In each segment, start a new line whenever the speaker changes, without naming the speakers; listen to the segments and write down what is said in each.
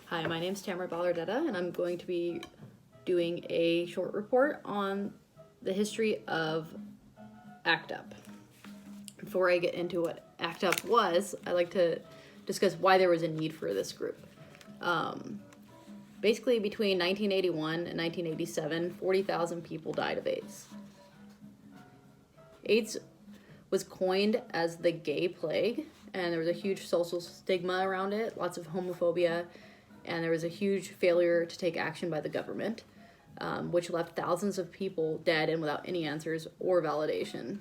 Hi, my name is Tamara Ballardetta, and I'm going to be doing a short report on the history of ACT UP. Before I get into what ACT UP was, I'd like to discuss why there was a need for this group. Basically, between 1981 and 1987, 40,000 people died of AIDS. AIDS was coined as the gay plague, and there was a huge social stigma around it, lots of homophobia, and there was a huge failure to take action by the government, which left thousands of people dead and without any answers or validation.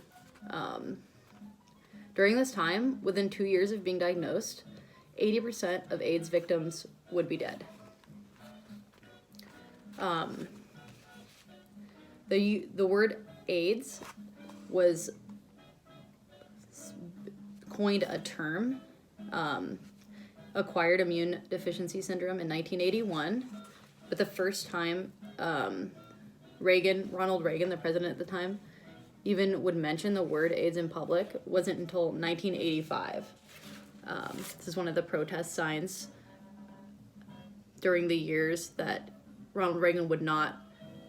During this time, within 2 years of being diagnosed, 80% of AIDS victims would be dead. The word AIDS was coined a term, acquired immune deficiency syndrome in 1981, but the first time Ronald Reagan, the president at the time, even would mention the word AIDS in public wasn't until 1985. This is one of the protest signs during the years that Ronald Reagan would not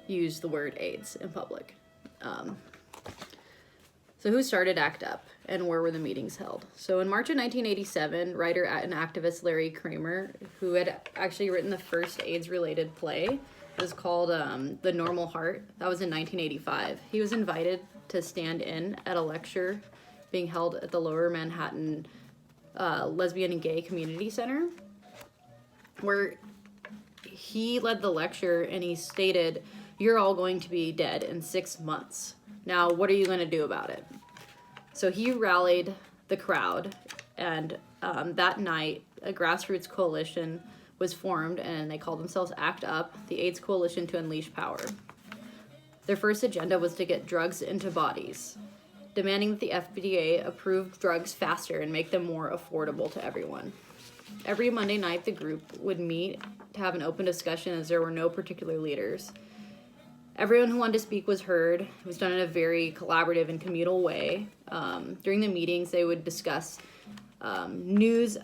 use the word AIDS in public. So who started ACT UP and where were the meetings held? So in March of 1987, writer and activist Larry Kramer, who had actually written the first AIDS-related play, it was called The Normal Heart. That was in 1985. He was invited to stand in at a lecture being held at the Lower Manhattan Lesbian and Gay Community Center, where he led the lecture and he stated, "You're all going to be dead in 6 months. Now, what are you going to do about it?" So he rallied the crowd, and that night, a grassroots coalition was formed, and they called themselves ACT UP, the AIDS Coalition to Unleash Power. Their first agenda was to get drugs into bodies, demanding that the FDA approve drugs faster and make them more affordable to everyone. Every Monday night, the group would meet to have an open discussion as there were no particular leaders. Everyone who wanted to speak was heard. It was done in a very collaborative and communal way. During the meetings, they would discuss news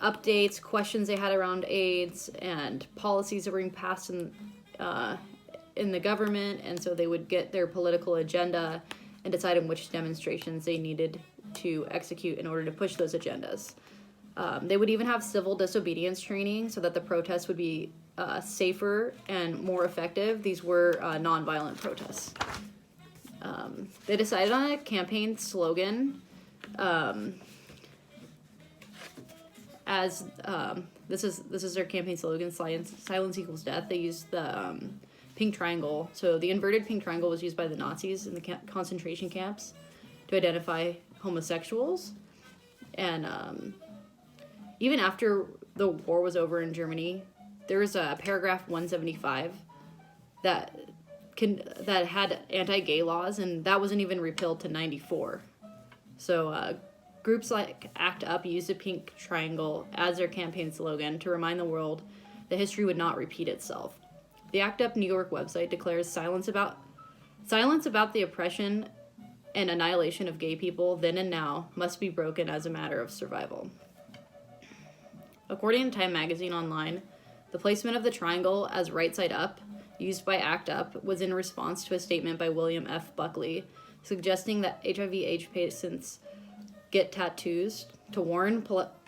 updates, questions they had around AIDS, and policies that were being passed in the government. And so they would get their political agenda and decide on which demonstrations they needed to execute in order to push those agendas. They would even have civil disobedience training so that the protests would be safer and more effective. These were nonviolent protests. They decided on a campaign slogan this is their campaign slogan, silence equals death. They used the pink triangle. So the inverted pink triangle was used by the Nazis in the concentration camps to identify homosexuals. And even after the war was over in Germany, there was a paragraph 175 that had anti-gay laws, and that wasn't even repealed to 94. So groups like ACT UP used a pink triangle as their campaign slogan to remind the world that history would not repeat itself. The ACT UP New York website declares silence about the oppression and annihilation of gay people then and now must be broken as a matter of survival. According to Time Magazine Online, the placement of the triangle as right side up, used by ACT UP, was in response to a statement by William F. Buckley suggesting that HIV/AIDS patients get tattoos to warn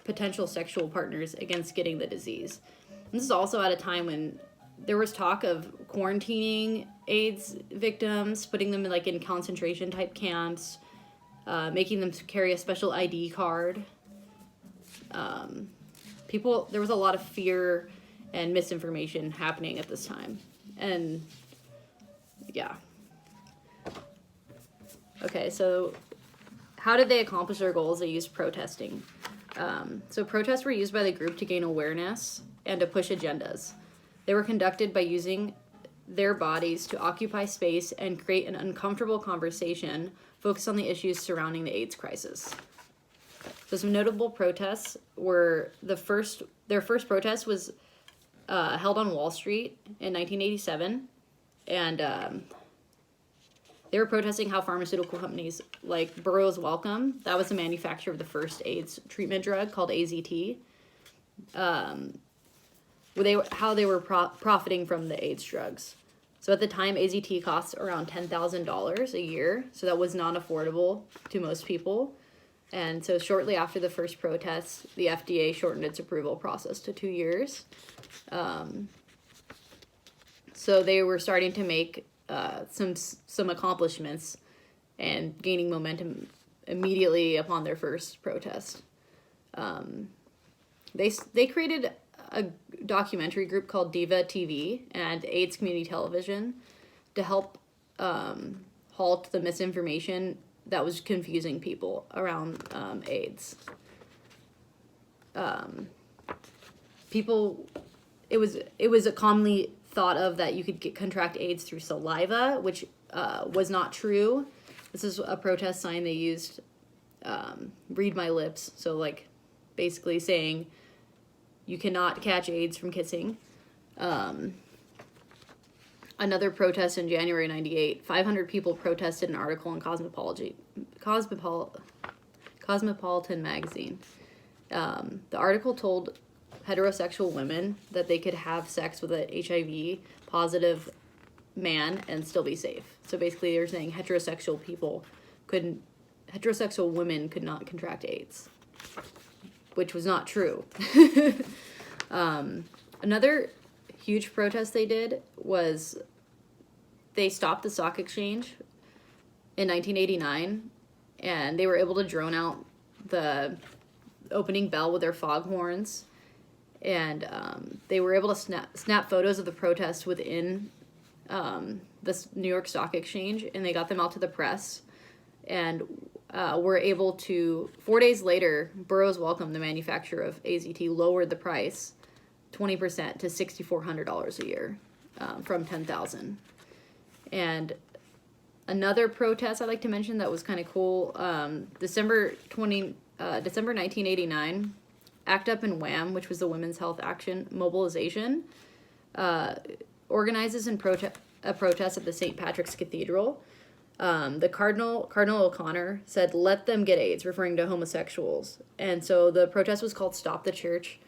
potential sexual partners against getting the disease. And this is also at a time when there was talk of quarantining AIDS victims, putting them in concentration type camps, making them carry a special ID card. There was a lot of fear and misinformation happening at this time. And yeah. Okay, so how did they accomplish their goals? They used protesting. So protests were used by the group to gain awareness and to push agendas. They were conducted by using their bodies to occupy space and create an uncomfortable conversation focused on the issues surrounding the AIDS crisis. So some notable protests were their first protest was held on Wall Street in 1987, and they were protesting how pharmaceutical companies like Burroughs Wellcome, that was the manufacturer of the first AIDS treatment drug called AZT. how they were profiting from the AIDS drugs. So at the time, AZT cost around $10,000 a year, so that was not affordable to most people. And so shortly after the first protest, the FDA shortened its approval process to 2 years. So they were starting to make some accomplishments and gaining momentum immediately upon their first protest. They created a documentary group called Diva TV and AIDS Community Television to help halt the misinformation that was confusing people around AIDS. It was a commonly thought of that you could contract AIDS through saliva, which was not true. This is a protest sign they used, read my lips, so like basically saying you cannot catch AIDS from kissing. Another protest in January 98, 500 people protested an article in Cosmopolitan magazine. The article told heterosexual women that they could have sex with an HIV positive man and still be safe. So basically they're saying heterosexual women could not contract AIDS, which was not true. Another huge protest they did was they stopped the stock exchange in 1989, and they were able to drone out the opening bell with their foghorns, and they were able to snap photos of the protest within this New York Stock Exchange, and they got them out to the press, and were able to, 4 days later, Burroughs Wellcome, the manufacturer of AZT, lowered the price 20% to $6,400 a year from $10,000. And another protest I'd like to mention that was kind of cool, December 1989, ACT UP and WHAM, which was the Women's Health Action Mobilization, organizes a protest at the St. Patrick's Cathedral. The Cardinal O'Connor said, "Let them get AIDS," referring to homosexuals. And so the protest was called Stop the Church,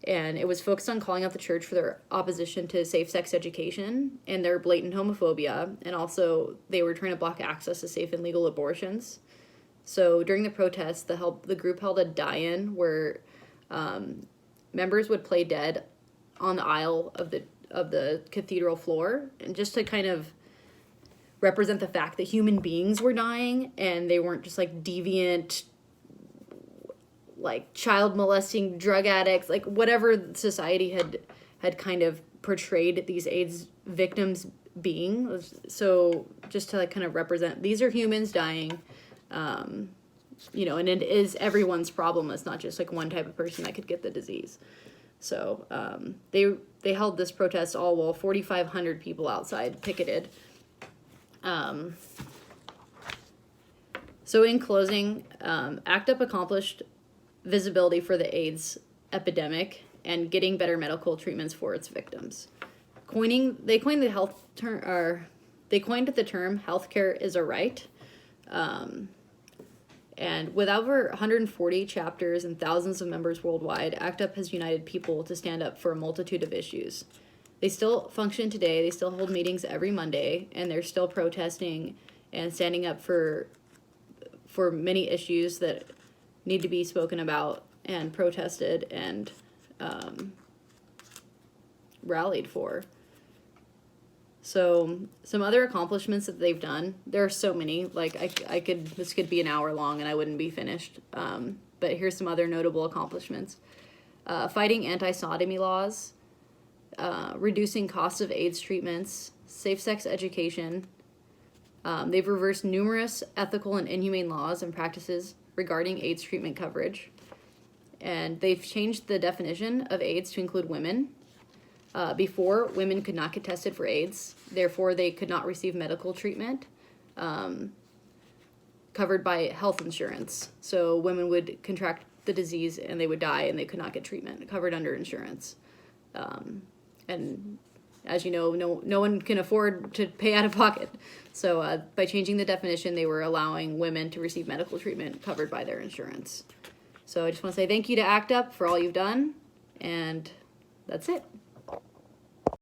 and it was focused on calling out the church for their opposition to safe-sex education and their blatant homophobia, and also they were trying to block access to safe and legal abortions. So during the protest, the group held a die-in where members would play dead on the aisle of the cathedral floor, and just to kind of represent the fact that human beings were dying and they weren't just like deviant, like child molesting drug addicts, like whatever society had kind of portrayed these AIDS victims being. So just to like kind of represent, these are humans dying, and it is everyone's problem. It's not just like one type of person that could get the disease. So they held this protest all while 4,500 people outside picketed. So in closing, ACT UP accomplished visibility for the AIDS epidemic and getting better medical treatments for its victims. They coined the term "healthcare is a right," and with over 140 chapters and thousands of members worldwide, ACT UP has united people to stand up for a multitude of issues. They still function today. They still hold meetings every Monday, and they're still protesting and standing up for many issues that need to be spoken about and protested and rallied for. So some other accomplishments that they've done, there are so many, like this could be an hour long and I wouldn't be finished. But here's some other notable accomplishments. Fighting anti-sodomy laws, reducing costs of AIDS treatments, safe sex education. They've reversed numerous ethical and inhumane laws and practices regarding AIDS treatment coverage. And they've changed the definition of AIDS to include women. Before, women could not get tested for AIDS. Therefore, they could not receive medical treatment covered by health insurance. So women would contract the disease and they would die and they could not get treatment covered under insurance. And as you know, no one can afford to pay out of pocket. So by changing the definition, they were allowing women to receive medical treatment covered by their insurance. So I just want to say thank you to ACT UP for all you've done, and that's it.